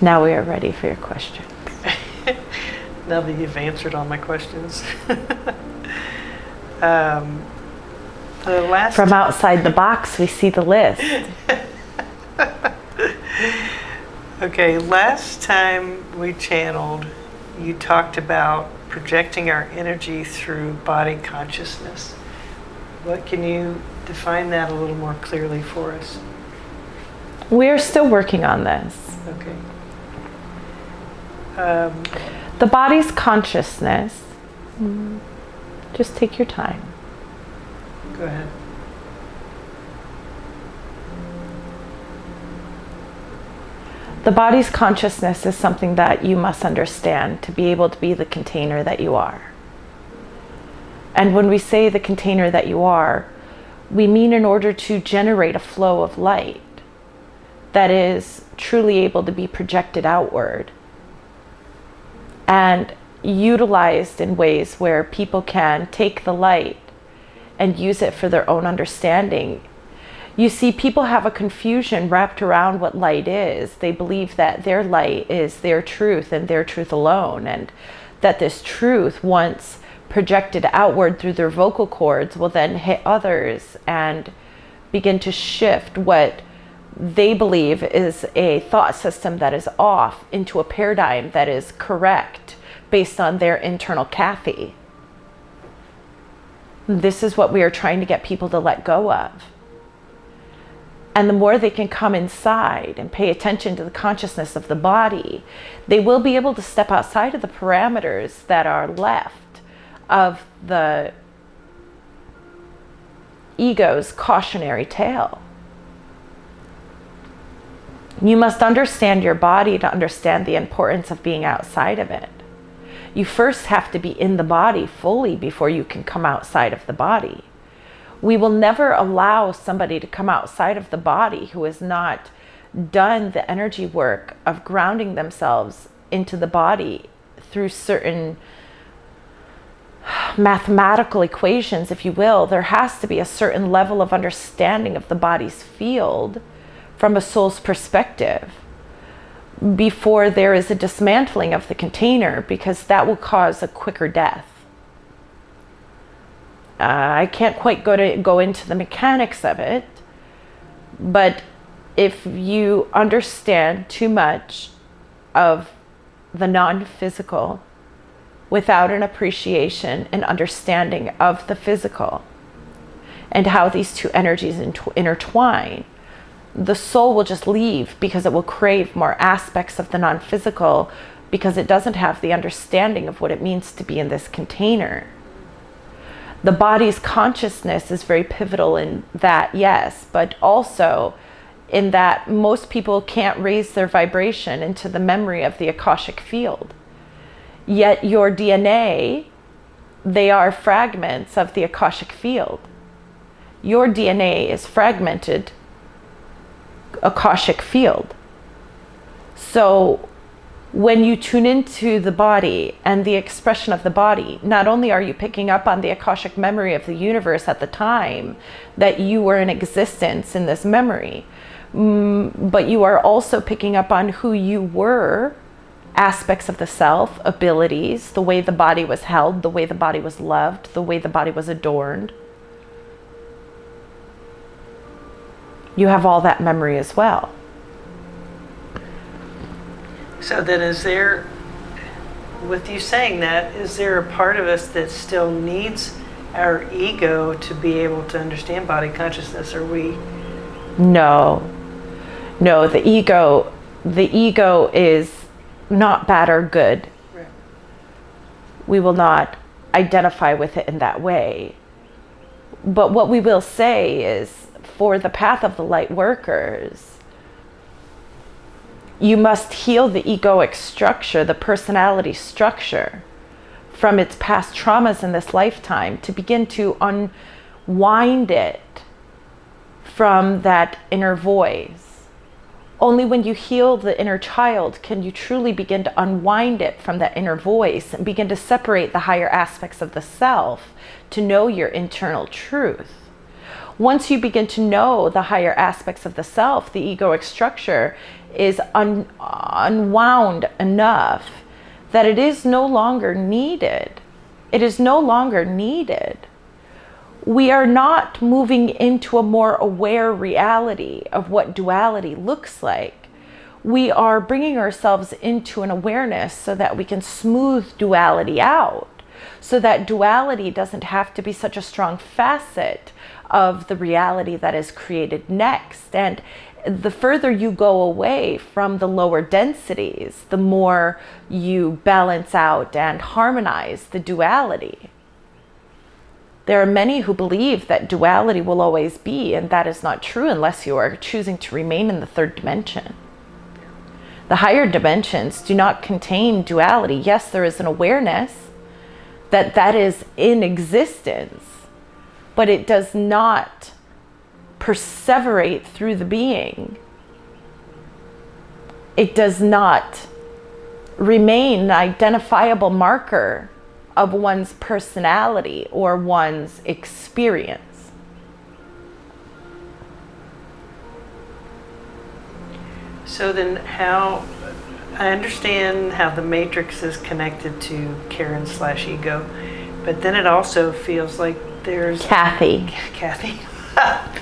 Now we are ready for your question. Now that you've answered all my questions. The last From outside the box, we see the list. Okay, last time we channeled, you talked about projecting our energy through body consciousness. What can you define that a little more clearly for us? We're still working on this. Okay. The body's consciousness, just take your time. Go ahead. The body's consciousness is something that you must understand to be able to be the container that you are. And when we say the container that you are, we mean in order to generate a flow of light that is truly able to be projected outward and utilized in ways where people can take the light and use it for their own understanding. You see, people have a confusion wrapped around what light is. They believe that their light is their truth and their truth alone, and that this truth, once projected outward through their vocal cords, will then hit others and begin to shift what they believe is a thought system that is off into a paradigm that is correct based on their internal Kathy. This is what we are trying to get people to let go of. And the more they can come inside and pay attention to the consciousness of the body, they will be able to step outside of the parameters that are left of the ego's cautionary tale. You must understand your body to understand the importance of being outside of it. You first have to be in the body fully before you can come outside of the body. We will never allow somebody to come outside of the body who has not done the energy work of grounding themselves into the body through certain mathematical equations, if you will. There has to be a certain level of understanding of the body's field from a soul's perspective before there is a dismantling of the container, because that will cause a quicker death. I can't quite go into the mechanics of it, but if you understand too much of the non-physical without an appreciation and understanding of the physical and how these two energies intertwine, the soul will just leave because it will crave more aspects of the non-physical because it doesn't have the understanding of what it means to be in this container. The body's consciousness is very pivotal in that, yes, but also in that most people can't raise their vibration into the memory of the Akashic field. Yet your DNA, they are fragments of the Akashic field. Your DNA is fragmented Akashic field. So when you tune into the body and the expression of the body, not only are you picking up on the Akashic memory of the universe at the time that you were in existence in this memory, but you are also picking up on who you were, aspects of the self, abilities, the way the body was held, the way the body was loved, the way the body was adorned. You have all that memory as well. So then is there, with you saying that, is there a part of us that still needs our ego to be able to understand body consciousness? Are we? No, the ego is not bad or good. Right. We will not identify with it in that way. But what we will say is, for the path of the light workers, you must heal the egoic structure, the personality structure, from its past traumas in this lifetime to begin to unwind it from that inner voice. Only when you heal the inner child can you truly begin to unwind it from that inner voice and begin to separate the higher aspects of the self to know your internal truth. Once you begin to know the higher aspects of the self, the egoic structure is unwound enough that it is no longer needed. It is no longer needed. We are not moving into a more aware reality of what duality looks like. We are bringing ourselves into an awareness so that we can smooth duality out, so that duality doesn't have to be such a strong facet of the reality that is created next. And the further you go away from the lower densities, the more you balance out and harmonize the duality. There are many who believe that duality will always be, and that is not true unless you are choosing to remain in the third dimension. The higher dimensions do not contain duality. Yes, there is an awareness that that is in existence, but it does not perseverate through the being. It does not remain an identifiable marker of one's personality or one's experience. So then I understand how the matrix is connected to Karen/ego, but then it also feels like there's Kathy.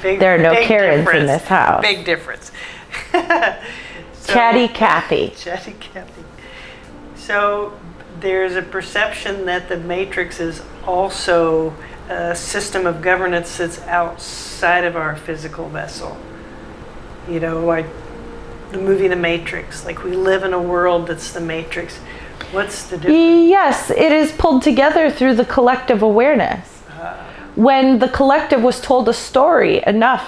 There are no Karens difference. In this house. Big difference. Chatty Kathy. Chatty Kathy. So there's a perception that the matrix is also a system of governance that's outside of our physical vessel. You know, like the movie The Matrix. Like we live in a world that's the matrix. What's the difference? Yes, it is pulled together through the collective awareness. When the collective was told a story enough,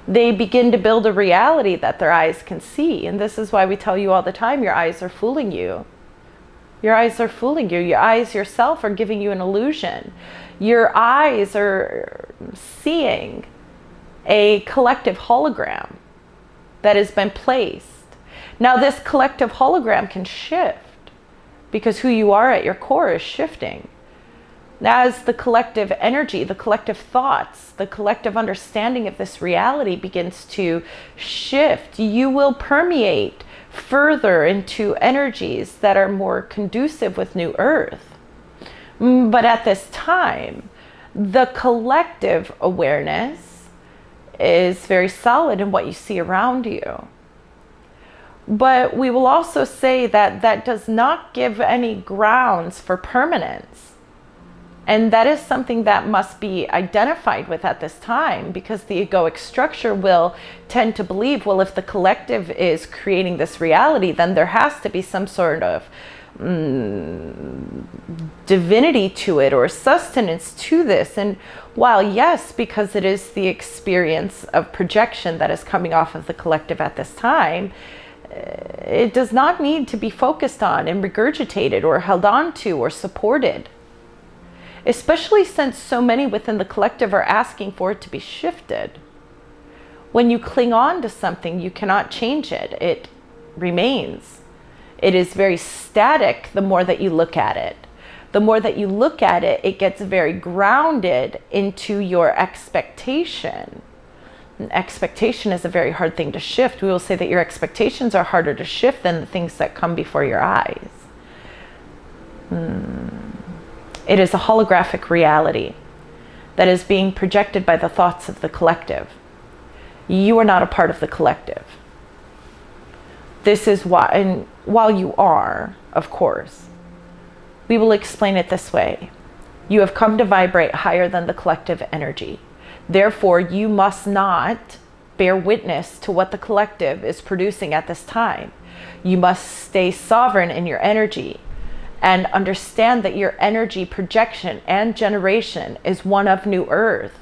they begin to build a reality that their eyes can see. And this is why we tell you all the time, your eyes are fooling you. Your eyes are fooling you. Your eyes yourself are giving you an illusion. Your eyes are seeing a collective hologram that has been placed. Now this collective hologram can shift because who you are at your core is shifting. As the collective energy, the collective thoughts, the collective understanding of this reality begins to shift, you will permeate further into energies that are more conducive with New Earth. But at this time, the collective awareness is very solid in what you see around you. But we will also say that that does not give any grounds for permanence. And that is something that must be identified with at this time, because the egoic structure will tend to believe, well, if the collective is creating this reality, then there has to be some sort of divinity to it or sustenance to this. And while yes, because it is the experience of projection that is coming off of the collective at this time, it does not need to be focused on and regurgitated or held on to or supported. Especially since so many within the collective are asking for it to be shifted. When you cling on to something, you cannot change it. It remains. It is very static the more that you look at it. The more that you look at it, it gets very grounded into your expectation. And expectation is a very hard thing to shift. We will say that your expectations are harder to shift than the things that come before your eyes. It is a holographic reality that is being projected by the thoughts of the collective. You are not a part of the collective. This is why, and while you are, of course, we will explain it this way. You have come to vibrate higher than the collective energy. Therefore, you must not bear witness to what the collective is producing at this time. You must stay sovereign in your energy and understand that your energy projection and generation is one of New Earth,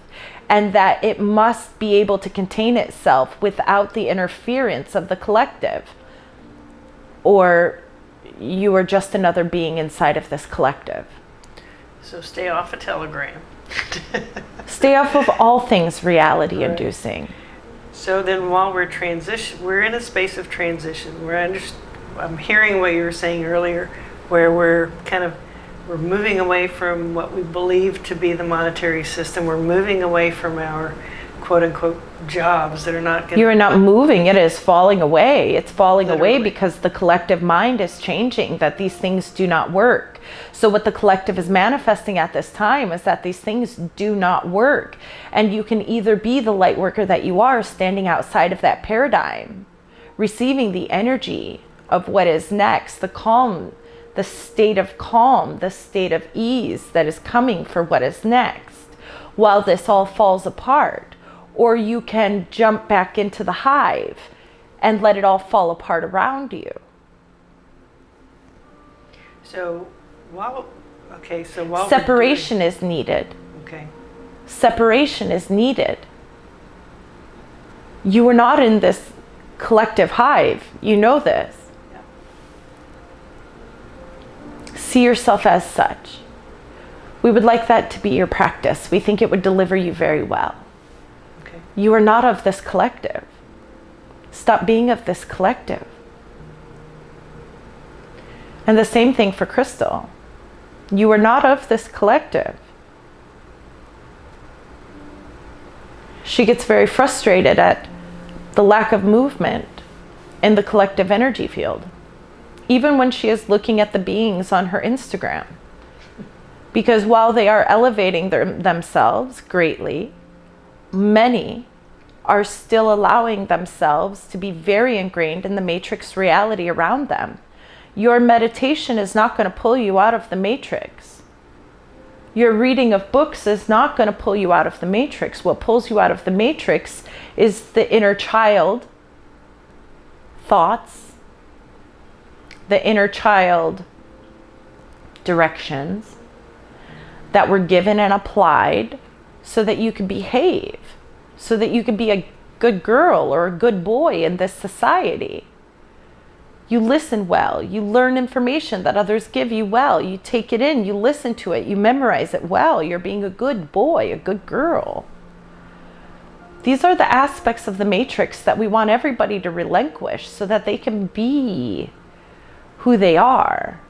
and that it must be able to contain itself without the interference of the collective, or you are just another being inside of this collective. So stay off a telegram. Stay off of all things reality inducing. Right. So then while we're we're in a space of transition. I'm hearing what you were saying earlier, where we're moving away from what we believe to be the monetary system. We're moving away from our quote unquote jobs that are not going to. You are not moving. It is falling away. It's falling away Literally. because the collective mind is changing, that these things do not work. So what the collective is manifesting at this time is that these things do not work. And you can either be the light worker that you are, standing outside of that paradigm, receiving the energy of what is next, the calm, the state of calm, the state of ease that is coming for what is next, while this all falls apart. Or you can jump back into the hive and let it all fall apart around you. So while separation is needed. Okay. Separation is needed. You are not in this collective hive. You know this. Yeah. See yourself as such. We would like that to be your practice. We think it would deliver you very well. Okay. You are not of this collective. Stop being of this collective. And the same thing for Crystal. You are not of this collective. She gets very frustrated at the lack of movement in the collective energy field, even when she is looking at the beings on her Instagram. Because while they are elevating themselves greatly, many are still allowing themselves to be very ingrained in the matrix reality around them. Your meditation is not going to pull you out of the matrix. Your reading of books is not going to pull you out of the matrix. What pulls you out of the matrix is the inner child thoughts, the inner child directions that were given and applied so that you can behave, so that you can be a good girl or a good boy in this society. You listen well, you learn information that others give you well, you take it in, you listen to it, you memorize it well, you're being a good boy, a good girl. These are the aspects of the matrix that we want everybody to relinquish so that they can be who they are.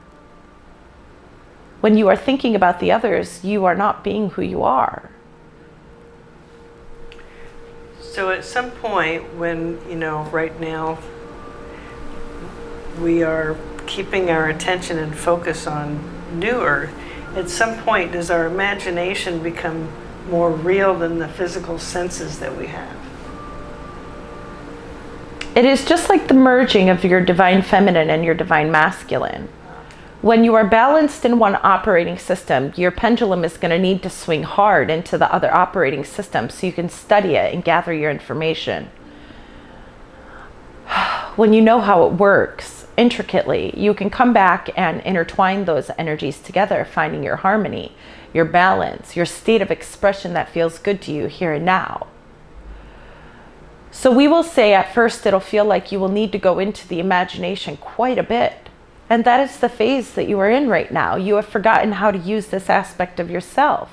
When you are thinking about the others, you are not being who you are. So at some point when, right now we are keeping our attention and focus on New Earth, at some point does our imagination become more real than the physical senses that we have? It is just like the merging of your divine feminine and your divine masculine. When you are balanced in one operating system, your pendulum is going to need to swing hard into the other operating system so you can study it and gather your information. When you know how it works intricately, you can come back and intertwine those energies together, finding your harmony, your balance, your state of expression that feels good to you here and now. So we will say at first it'll feel like you will need to go into the imagination quite a bit. And that is the phase that you are in right now. You have forgotten how to use this aspect of yourself.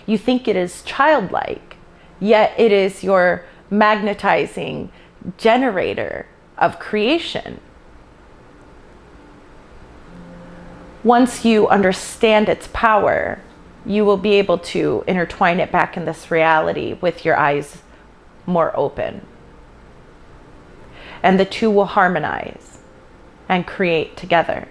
You think it is childlike, yet it is your magnetizing generator of creation. Once you understand its power, you will be able to intertwine it back in this reality with your eyes more open. And the two will harmonize and create together.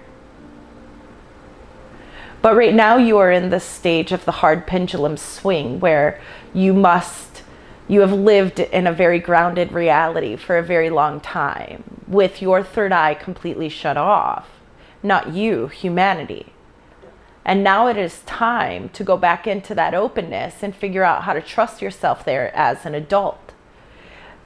But right now you are in this stage of the hard pendulum swing where you have lived in a very grounded reality for a very long time with your third eye completely shut off. Not you, humanity. And now it is time to go back into that openness and figure out how to trust yourself there as an adult.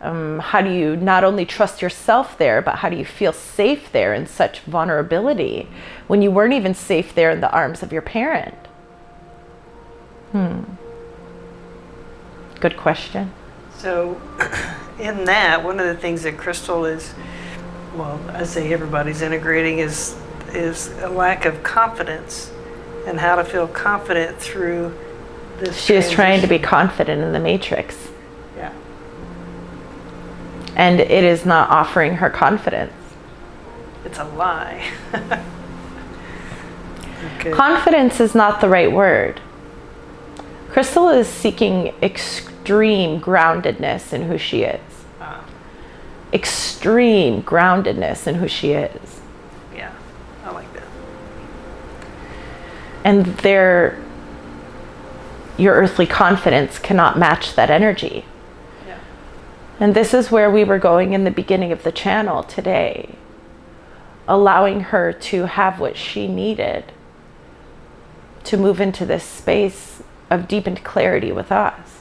How do you not only trust yourself there, but how do you feel safe there in such vulnerability when you weren't even safe there in the arms of your parent? Good question. So in that, one of the things that Crystal is, well, I say everybody's integrating is a lack of confidence and how to feel confident through this. She is trying to be confident in the matrix. Yeah. And it is not offering her confidence. It's a lie. Okay. Confidence is not the right word. Crystal is seeking extreme groundedness in who she is. Extreme groundedness in who she is. Yeah, I like that. And your earthly confidence cannot match that energy. Yeah. And this is where we were going in the beginning of the channel today. Allowing her to have what she needed to move into this space of deepened clarity with us.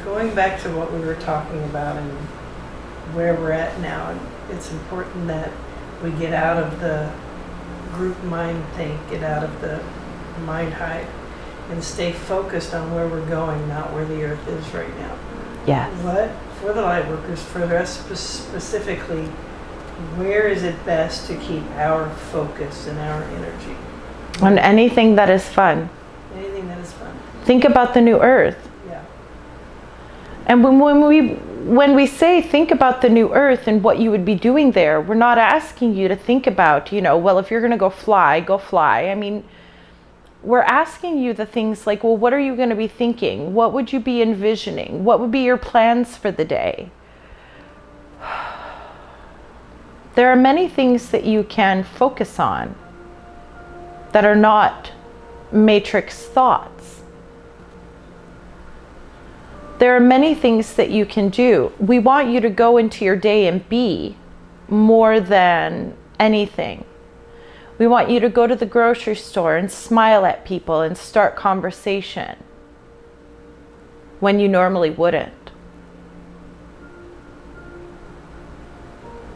Going back to what we were talking about and where we're at now, it's important that we get out of the group mind think, get out of the mind hive, and stay focused on where we're going, not where the earth is right now. Yes. What, for the light workers, for us specifically, where is it best to keep our focus and our energy? On anything that is fun. Anything that is fun. Think about the new earth. Yeah. And when we say think about the new earth and what you would be doing there, we're not asking you to think about, well, if you're going to go fly, go fly. I mean, we're asking you the things like, well, what are you going to be thinking? What would you be envisioning? What would be your plans for the day? There are many things that you can focus on that are not matrix thoughts. There are many things that you can do. We want you to go into your day and be more than anything. We want you to go to the grocery store and smile at people and start conversation when you normally wouldn't.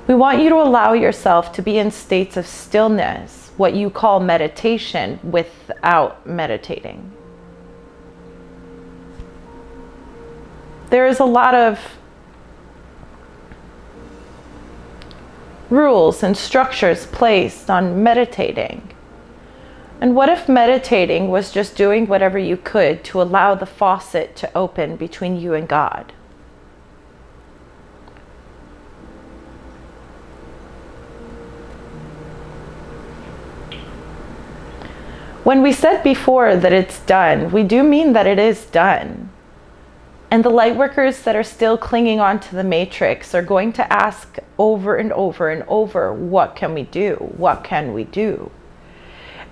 We want you to allow yourself to be in states of stillness, what you call meditation, without meditating. There is a lot of rules and structures placed on meditating. And what if meditating was just doing whatever you could to allow the faucet to open between you and God? When we said before that it's done, we do mean that it is done. And the light workers that are still clinging on to the matrix are going to ask over and over and over, what can we do? What can we do?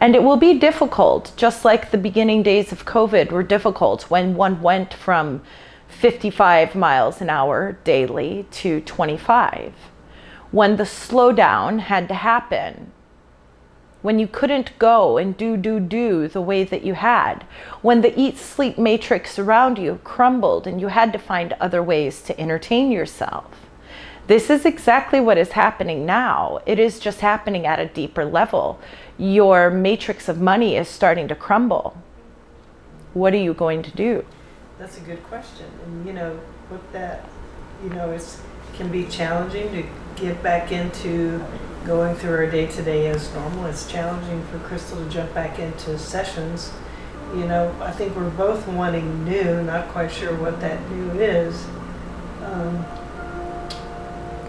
And it will be difficult, just like the beginning days of COVID were difficult when one went from 55 miles an hour daily to 25. When the slowdown had to happen. When you couldn't go and do the way that you had, when the eat-sleep matrix around you crumbled and you had to find other ways to entertain yourself. This is exactly what is happening now. It is just happening at a deeper level. Your matrix of money is starting to crumble. What are you going to do? That's a good question. And with that, it can be challenging to get back into going through our day-to-day as normal. It's challenging for Crystal to jump back into sessions. I think we're both wanting new, not quite sure what that new is.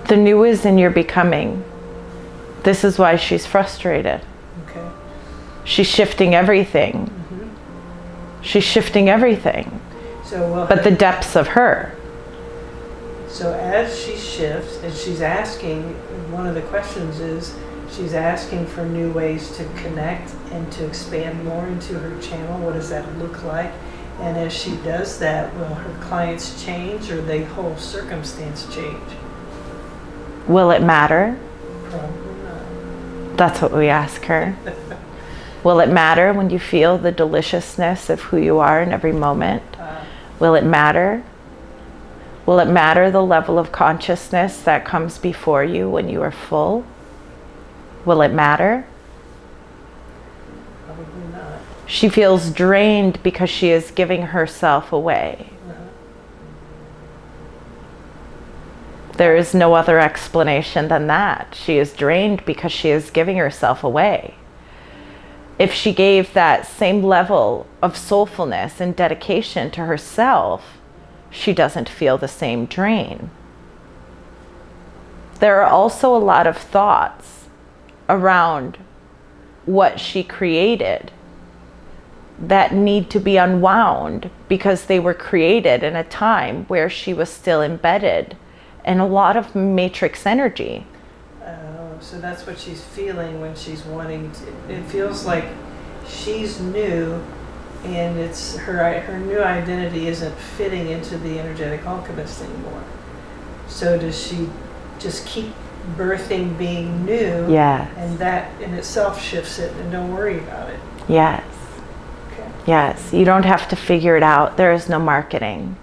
The new is in your becoming. This is why she's frustrated. Okay. She's shifting everything. Mm-hmm. She's shifting everything. But the depths of her. So as she shifts, and she's asking, one of the questions is, she's asking for new ways to connect and to expand more into her channel. What does that look like? And as she does that, will her clients change or the whole circumstance change? Will it matter? Probably not. That's what we ask her. Will it matter when you feel the deliciousness of who you are in every moment? Will it matter? Will it matter the level of consciousness that comes before you when you are full? Will it matter? Probably not. She feels drained because she is giving herself away. There is no other explanation than that. She is drained because she is giving herself away. If she gave that same level of soulfulness and dedication to herself, she doesn't feel the same drain. There are also a lot of thoughts around what she created that need to be unwound because they were created in a time where she was still embedded in a lot of matrix energy. Oh, so that's what she's feeling when she's wanting to. It feels like she's new, and it's her new identity isn't fitting into the energetic alchemist anymore. So does she just keep birthing being new? Yes. And that in itself shifts it, and don't worry about it. Yes. Okay. Yes. You don't have to figure it out. There is no marketing.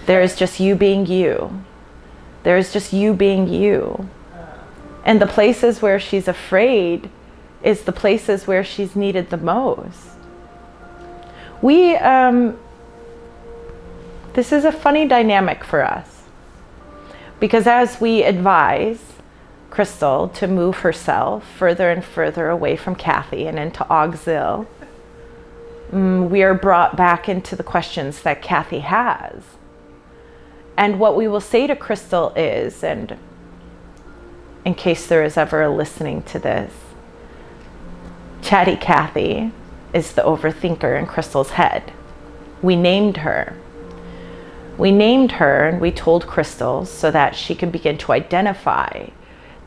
There is just you being you. There is just you being you. And the places where she's afraid is the places where she's needed the most. This is a funny dynamic for us, because as we advise Crystal to move herself further and further away from Kathy and into Auxil, we are brought back into the questions that Kathy has. And what we will say to Crystal is, and in case there is ever a listening to this, Chatty Kathy is the overthinker in Crystal's head. We named her. We named her and we told Crystal so that she can begin to identify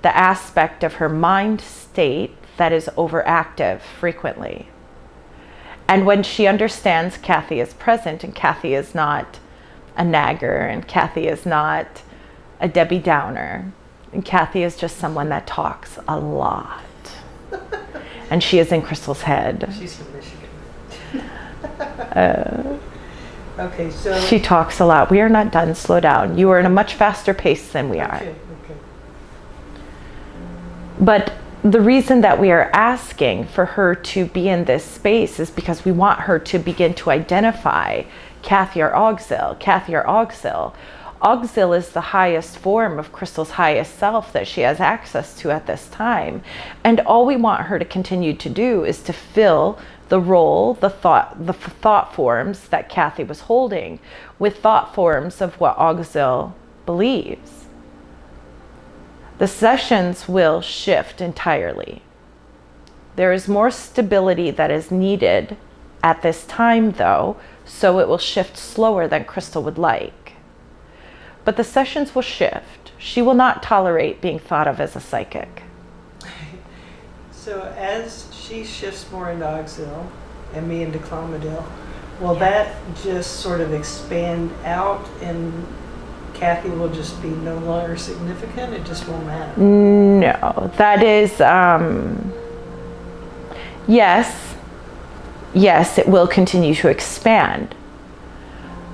the aspect of her mind state that is overactive frequently. And when she understands Kathy is present, and Kathy is not a nagger, and Kathy is not a Debbie Downer, and Kathy is just someone that talks a lot. And she is in Crystal's head. She's from Michigan. Okay, so she talks a lot. We are not done. Slow down. You are in a much faster pace than we are. Okay. But the reason that we are asking for her to be in this space is because we want her to begin to identify Kathy or Auxil. Kathy or Auxil. Auxil is the highest form of Crystal's highest self that she has access to at this time. And all we want her to continue to do is to fill the role, the thought forms that Kathy was holding with thought forms of what Auxil believes. The sessions will shift entirely. There is more stability that is needed at this time, though, so it will shift slower than Crystal would like. But the sessions will shift. She will not tolerate being thought of as a psychic. So as she shifts more into Auxil and me into Clomidil, will that just sort of expand out and Kathy will just be no longer significant? It just won't matter? No, that is, yes, it will continue to expand.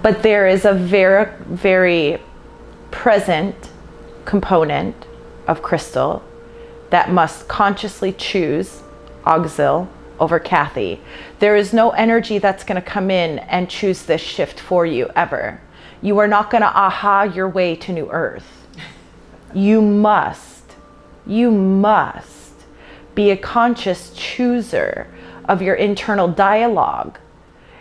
But there is a very, very present component of Crystal that must consciously choose Auxil over Kathy. There is no energy that's going to come in and choose this shift for you ever. You are not going to aha your way to New Earth. You must be a conscious chooser of your internal dialogue.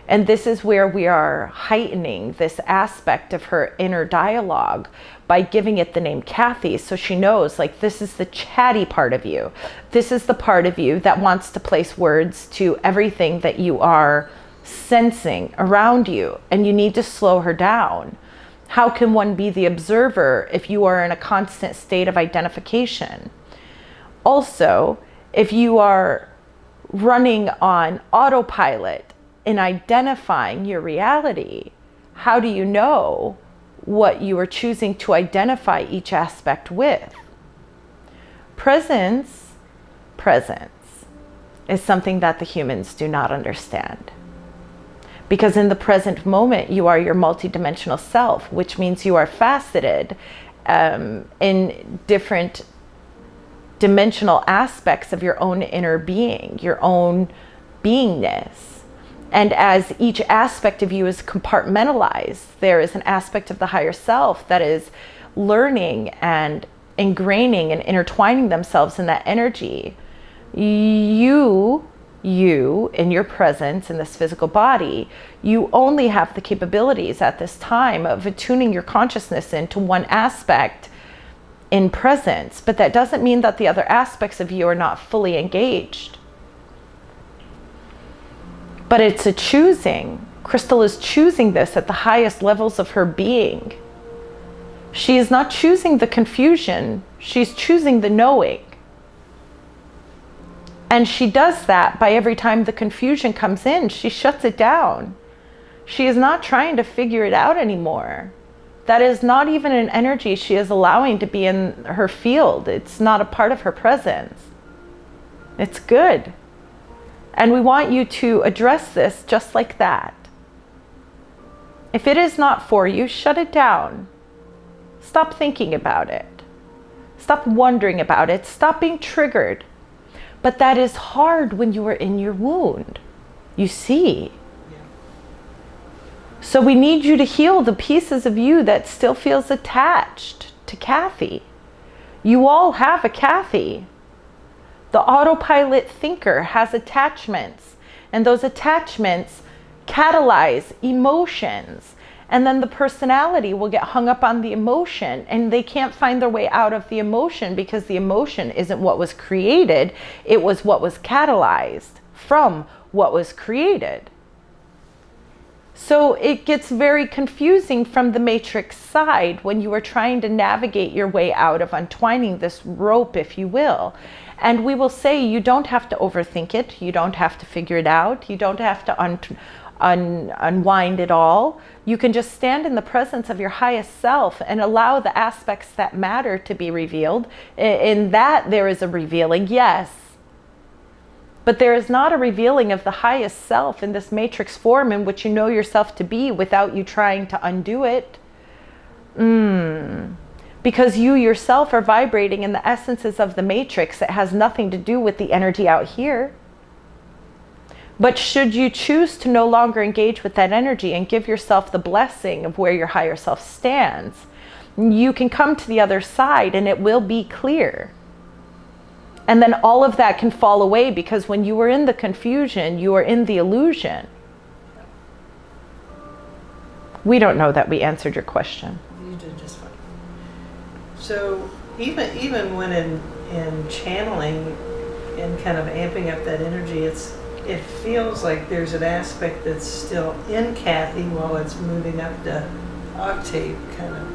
And this is where we are heightening this aspect of her inner dialogue by giving it the name Kathy, so she knows, like, this is the chatty part of you. This is the part of you that wants to place words to everything that you are sensing around you, and you need to slow her down. How can one be the observer if you are in a constant state of identification? Also, if you are running on autopilot in identifying your reality, how do you know what you are choosing to identify each aspect with? Presence is something that the humans do not understand. Because in the present moment, you are your multidimensional self, which means you are faceted in different dimensional aspects of your own inner being, your own beingness. And as each aspect of you is compartmentalized, there is an aspect of the higher self that is learning and ingraining and intertwining themselves in that energy. You in your presence in this physical body, you only have the capabilities at this time of attuning your consciousness into one aspect in presence, but that doesn't mean that the other aspects of you are not fully engaged. But it's a choosing. Crystal is choosing this at the highest levels of her being. She is not choosing the confusion. She's choosing the knowing. And she does that by every time the confusion comes in, she shuts it down. She is not trying to figure it out anymore. That is not even an energy she is allowing to be in her field. It's not a part of her presence. It's good. And we want you to address this just like that. If it is not for you, shut it down. Stop thinking about it. Stop wondering about it. Stop being triggered. But that is hard when you are in your wound. You see. So we need you to heal the pieces of you that still feels attached to Kathy. You all have a Kathy. The autopilot thinker has attachments, and those attachments catalyze emotions. And then the personality will get hung up on the emotion, and they can't find their way out of the emotion because the emotion isn't what was created. It was what was catalyzed from what was created. So it gets very confusing from the matrix side when you are trying to navigate your way out of untwining this rope, if you will. And we will say you don't have to overthink it. You don't have to figure it out. You don't have to unwind it all. You can just stand in the presence of your highest self and allow the aspects that matter to be revealed. In that there is a revealing, yes. But there is not a revealing of the highest self in this matrix form in which you know yourself to be without you trying to undo it. Because you yourself are vibrating in the essences of the matrix. It has nothing to do with the energy out here. But should you choose to no longer engage with that energy and give yourself the blessing of where your higher self stands, you can come to the other side and it will be clear. And then all of that can fall away, because when you are in the confusion, you are in the illusion. We don't know that we answered your question. You did just fine. So even when in channeling and kind of amping up that energy, it feels like there's an aspect that's still in Kathy while it's moving up the octave, kind of.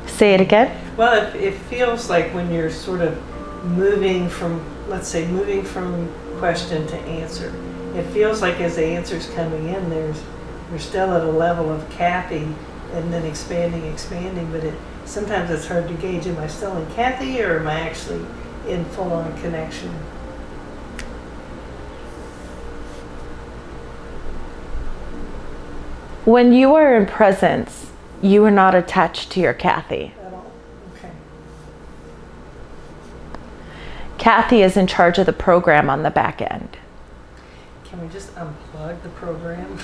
Say it again. Well, it feels like when you're sort of moving from, let's say, moving from question to answer, it feels like as the answer's coming in, you're still at a level of Kathy and then expanding, but sometimes it's hard to gauge, am I still in Kathy or am I actually in full-on connection? When you are in presence, you are not attached to your Kathy. At all? Okay. Kathy is in charge of the program on the back end. Can we just unplug the program?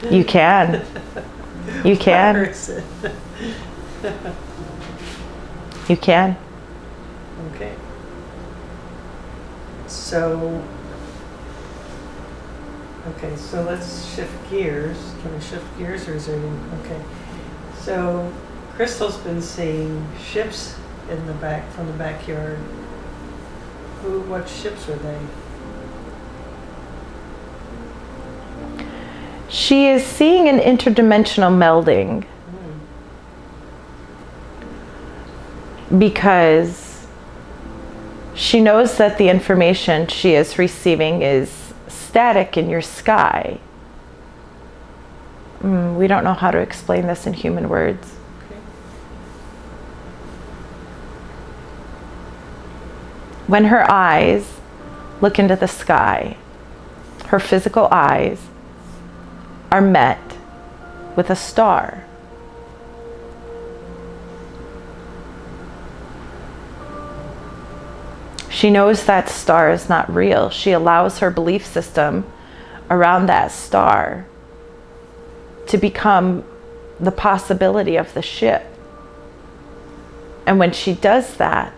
You can. You can. Where is it? You can. Okay. So let's shift gears. Can we shift gears, or is there any? Okay. So Crystal's been seeing ships in the back, from the backyard. What ships are they? She is seeing an interdimensional melding. Because she knows that the information she is receiving is static in your sky. We don't know how to explain this in human words. Okay. When her eyes look into the sky, her physical eyes are met with a star. She knows that star is not real. She allows her belief system around that star to become the possibility of the ship. And when she does that,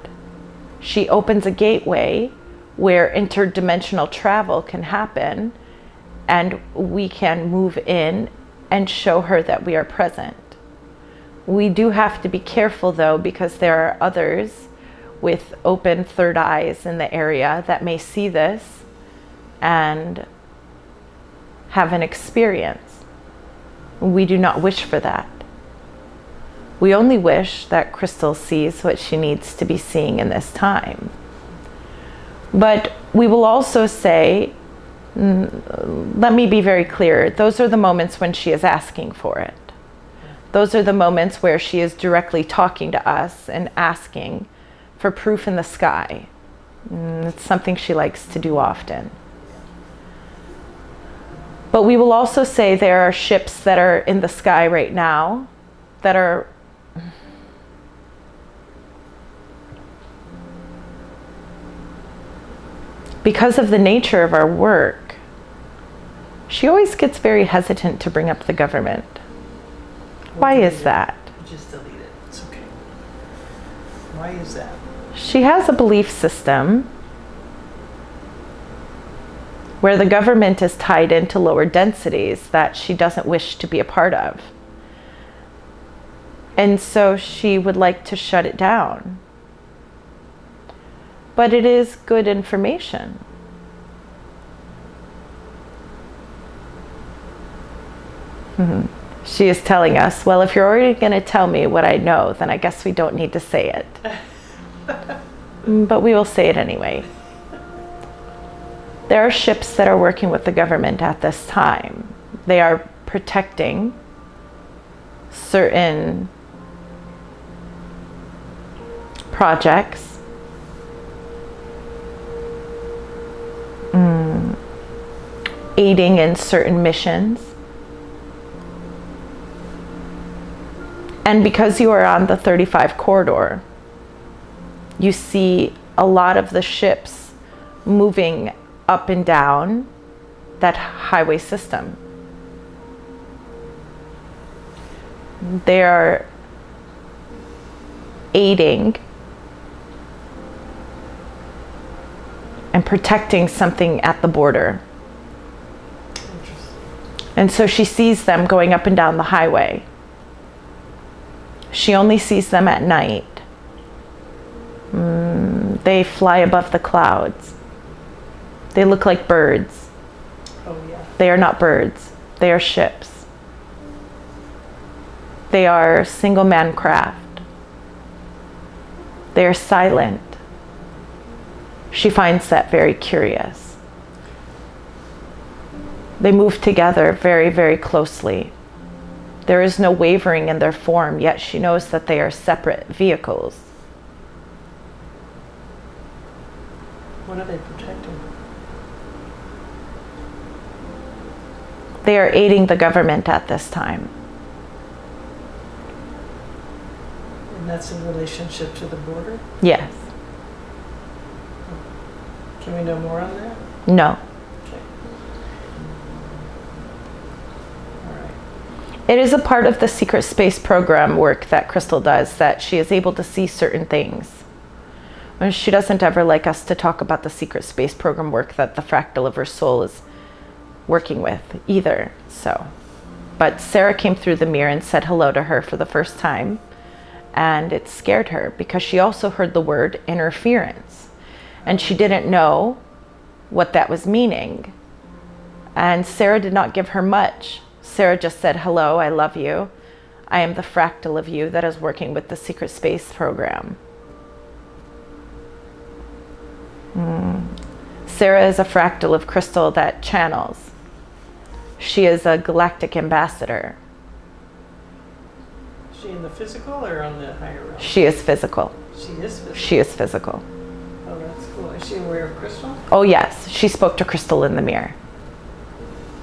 she opens a gateway where interdimensional travel can happen, and we can move in and show her that we are present. We do have to be careful though, because there are others with open third eyes in the area that may see this and have an experience. We do not wish for that. We only wish that Crystal sees what she needs to be seeing in this time. But we will also say, let me be very clear, those are the moments when she is asking for it. Those are the moments where she is directly talking to us and asking for proof in the sky. It's something she likes to do often. But we will also say there are ships that are in the sky right now that are because of the nature of our work. She always gets very hesitant to bring up the government. Why is that? Just delete it. It's okay. Why is that? She has a belief system where the government is tied into lower densities that she doesn't wish to be a part of. And so she would like to shut it down. But it is good information. She is telling us, well, if you're already going to tell me what I know, then I guess we don't need to say it. But we will say it anyway. There are ships that are working with the government at this time. They are protecting certain projects, aiding in certain missions. And because you are on the 35 corridor, you see a lot of the ships moving up and down that highway system. They are aiding and protecting something at the border. And so she sees them going up and down the highway. She only sees them at night. They fly above the clouds. They look like birds. Oh, yeah. They are not birds. They are ships. They are single-man craft. They are silent. She finds that very curious. They move together very, very closely. There is no wavering in their form, yet she knows that they are separate vehicles. What are they protecting? They are aiding the government at this time. And that's in relationship to the border? Yes. Can we know more on that? No. Okay. All right. It is a part of the secret space program work that Crystal does, that she is able to see certain things. She doesn't ever like us to talk about the secret space program work that the fractal of her soul is working with either. So, but Sarah came through the mirror and said hello to her for the first time, and it scared her because she also heard the word interference, and she didn't know what that was meaning. And Sarah did not give her much. Sarah just said, hello, I love you. I am the fractal of you that is working with the secret space program. Sarah is a fractal of Crystal that channels. She is a galactic ambassador. Is she in the physical or on the higher realm? She is physical. She is physical? She is physical. Oh, that's cool. Is she aware of Crystal? Oh, yes. She spoke to Crystal in the mirror.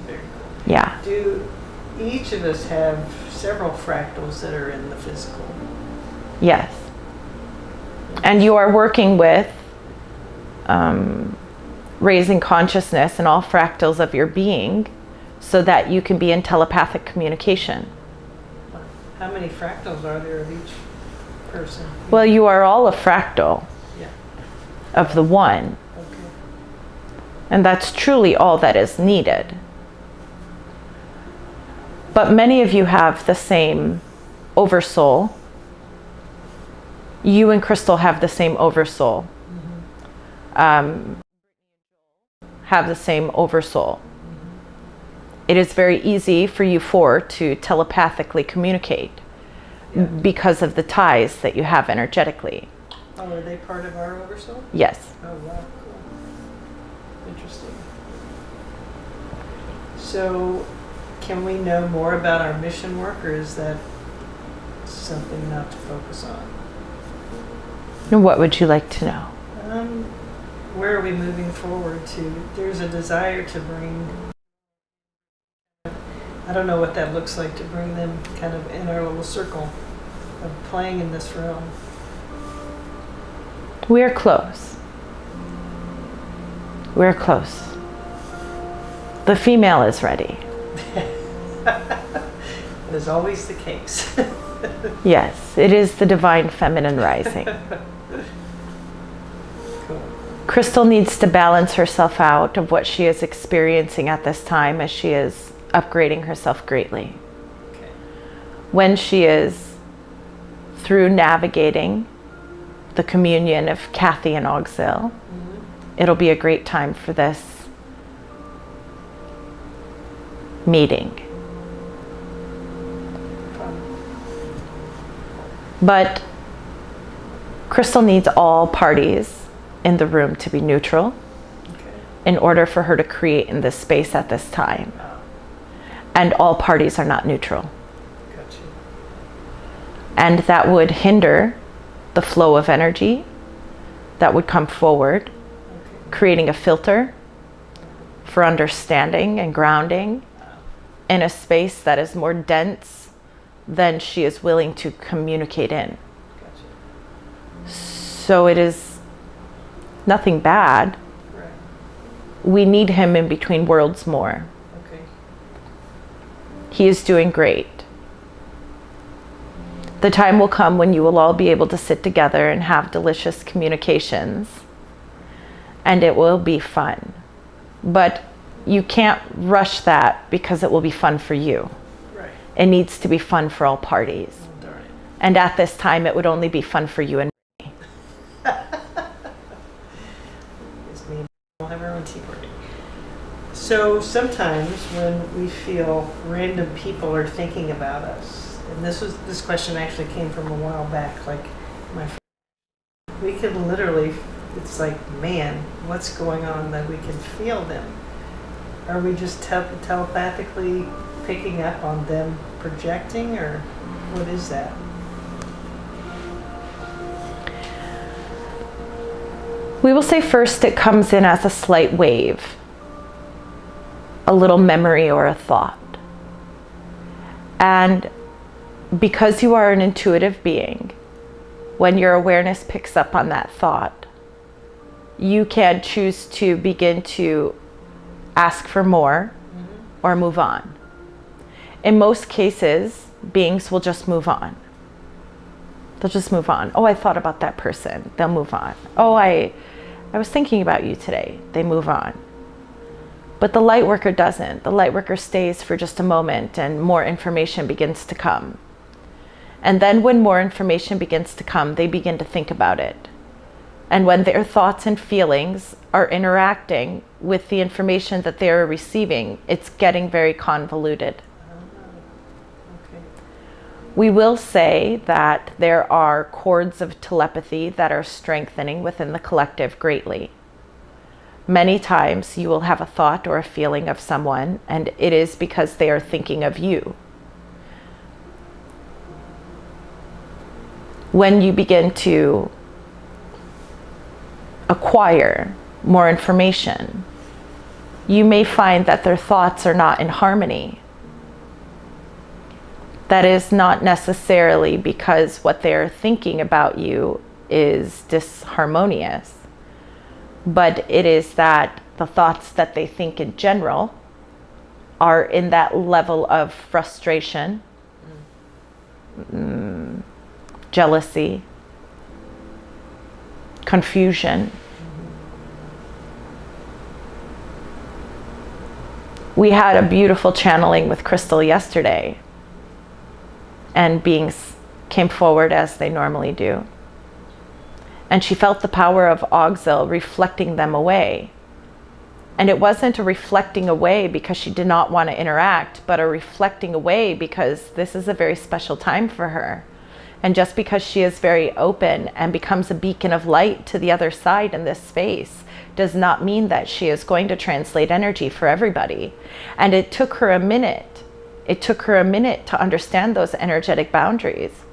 Very cool. Yeah. Do each of us have several fractals that are in the physical? Yes. And you are working with raising consciousness in all fractals of your being so that you can be in telepathic communication. How many fractals are there of each person? Well, you are all a fractal Yeah. of the one. Okay. And that's truly all that is needed. But many of you have the same oversoul. You and Crystal have the same oversoul. have the same oversoul. It is very easy for you four to telepathically communicate because of the ties that you have energetically. Oh, are they part of our oversoul? Yes. Oh, wow, cool. Interesting. So, can we know more about our mission work, or is that something not to focus on? And what would you like to know? Where are we moving forward to? There's a desire to bring, I don't know what that looks like, to bring them kind of in our little circle of playing in this realm. We're close. We're close. The female is ready. That is always the case. Yes, it is the divine feminine rising. Cool. Crystal needs to balance herself out of what she is experiencing at this time as she is upgrading herself greatly. Okay. When she is through navigating the communion of Kathy and Auxil, it'll be a great time for this meeting. But Crystal needs all parties in the room to be neutral in order for her to create in this space at this time. And all parties are not neutral. Gotcha. And that would hinder the flow of energy that would come forward, creating a filter for understanding and grounding in a space that is more dense than she is willing to communicate in. Gotcha. So it is nothing bad. Right. We need him in between worlds more. Okay. He is doing great. The time will come when you will all be able to sit together and have delicious communications, and it will be fun. But you can't rush that because it will be fun for you. Right. It needs to be fun for all parties. Oh, darn it. And at this time, it would only be fun for you and me. It's me. We'll have our own tea party. So sometimes when we feel random people are thinking about us, and this question actually came from a while back, like my friend, we can literally, it's like, man, what's going on that we can feel them? Are we just telepathically picking up on them projecting, or what is that? We will say first it comes in as a slight wave, a little memory or a thought. And because you are an intuitive being, when your awareness picks up on that thought, you can choose to begin to ask for more or move on. In most cases, beings will just move on. They'll just move on. Oh, I thought about that person. They'll move on. Oh, I was thinking about you today. They move on. But the light worker doesn't. The light worker stays for just a moment and more information begins to come. And then when more information begins to come, they begin to think about it. And when their thoughts and feelings are interacting with the information that they are receiving, it's getting very convoluted. Okay. We will say that there are chords of telepathy that are strengthening within the collective greatly. Many times you will have a thought or a feeling of someone, and it is because they are thinking of you. When you begin to acquire more information, you may find that their thoughts are not in harmony. That is not necessarily because what they're thinking about you is disharmonious, but it is that the thoughts that they think in general are in that level of frustration, jealousy, confusion. We had a beautiful channeling with Crystal yesterday, and beings came forward as they normally do. And she felt the power of Auxil reflecting them away. And it wasn't a reflecting away because she did not want to interact, but a reflecting away because this is a very special time for her. And just because she is very open and becomes a beacon of light to the other side in this space does not mean that she is going to translate energy for everybody. And it took her a minute. It took her a minute to understand those energetic boundaries.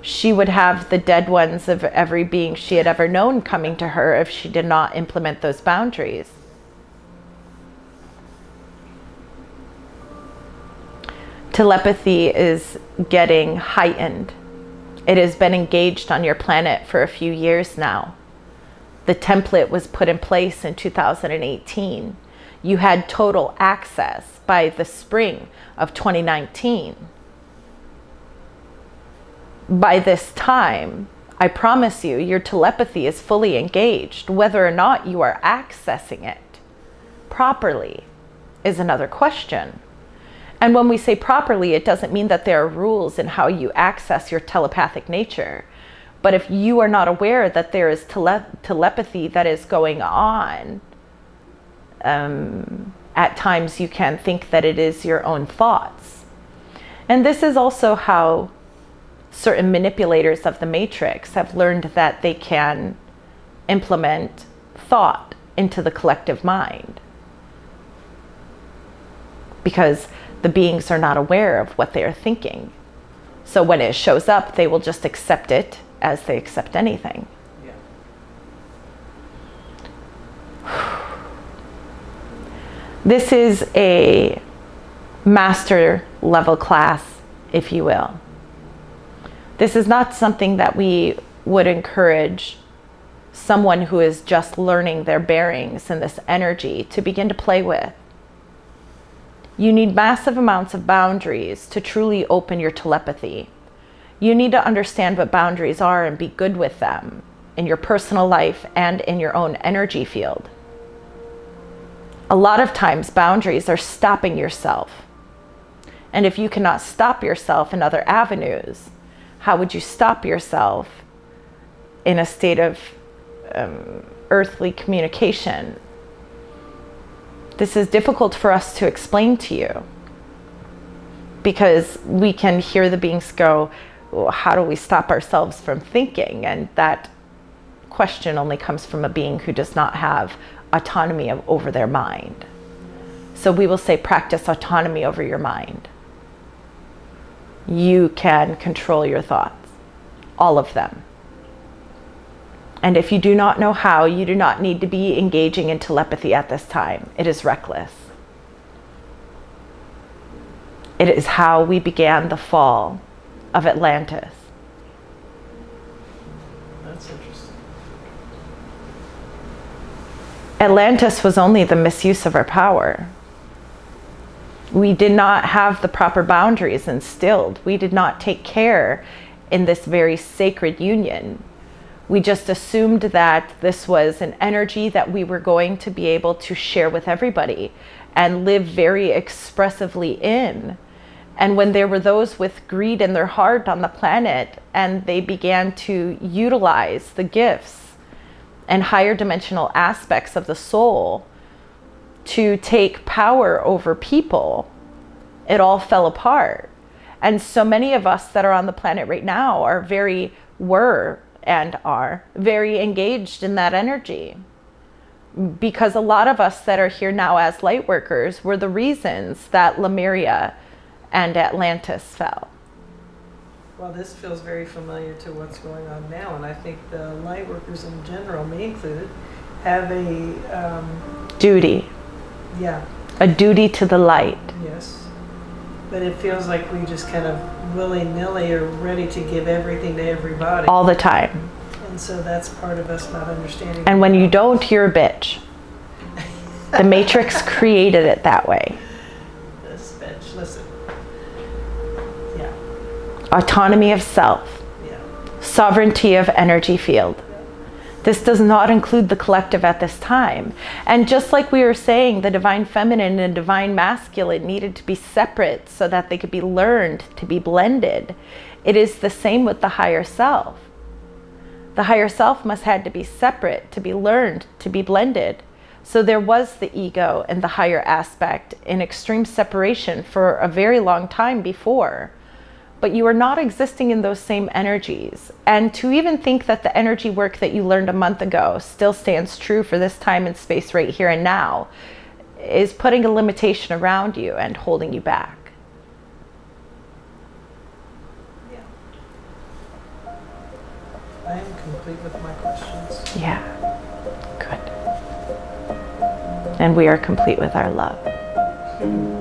She would have the dead ones of every being she had ever known coming to her if she did not implement those boundaries. Telepathy is getting heightened. It has been engaged on your planet for a few years now. The template was put in place in 2018. You had total access by the spring of 2019. By this time, I promise you, your telepathy is fully engaged. Whether or not you are accessing it properly is another question. And when we say properly, it doesn't mean that there are rules in how you access your telepathic nature. But if you are not aware that there is telepathy that is going on, at times you can think that it is your own thoughts. And this is also how certain manipulators of the matrix have learned that they can implement thought into the collective mind. Because the beings are not aware of what they are thinking. So when it shows up, they will just accept it as they accept anything. Yeah. This is a master level class, if you will. This is not something that we would encourage someone who is just learning their bearings in this energy to begin to play with. You need massive amounts of boundaries to truly open your telepathy. You need to understand what boundaries are and be good with them in your personal life and in your own energy field. A lot of times boundaries are stopping yourself. And if you cannot stop yourself in other avenues, how would you stop yourself in a state of earthly communication? This is difficult for us to explain to you because we can hear the beings go, well, how do we stop ourselves from thinking? And that question only comes from a being who does not have autonomy over their mind. So we will say, practice autonomy over your mind. You can control your thoughts, all of them. And if you do not know how, you do not need to be engaging in telepathy at this time. It is reckless. It is how we began the fall of Atlantis. That's interesting. Atlantis was only the misuse of our power. We did not have the proper boundaries instilled. We did not take care in this very sacred union. We just assumed that this was an energy that we were going to be able to share with everybody and live very expressively in. And when there were those with greed in their heart on the planet and they began to utilize the gifts and higher dimensional aspects of the soul to take power over people, it all fell apart. And so many of us that are on the planet right now are very engaged in that energy. Because a lot of us that are here now as light workers were the reasons that Lemuria and Atlantis fell. Well, this feels very familiar to what's going on now, and I think the light workers in general, me included, have a duty. Yeah. A duty to the light. Yes. But it feels like we just kind of willy-nilly are ready to give everything to everybody. All the time. And so that's part of us not understanding. And when you don't, you're a bitch. The Matrix created it that way. This bitch, listen. Yeah. Autonomy of self. Yeah. Sovereignty of energy field. This does not include the collective at this time. And just like we were saying, the divine feminine and divine masculine needed to be separate so that they could be learned to be blended. It is the same with the higher self. The higher self must had to be separate to be learned to be blended. So there was the ego and the higher aspect in extreme separation for a very long time before. But you are not existing in those same energies. And to even think that the energy work that you learned a month ago still stands true for this time and space right here and now is putting a limitation around you and holding you back. Yeah. I am complete with my questions. Yeah, good. And we are complete with our love.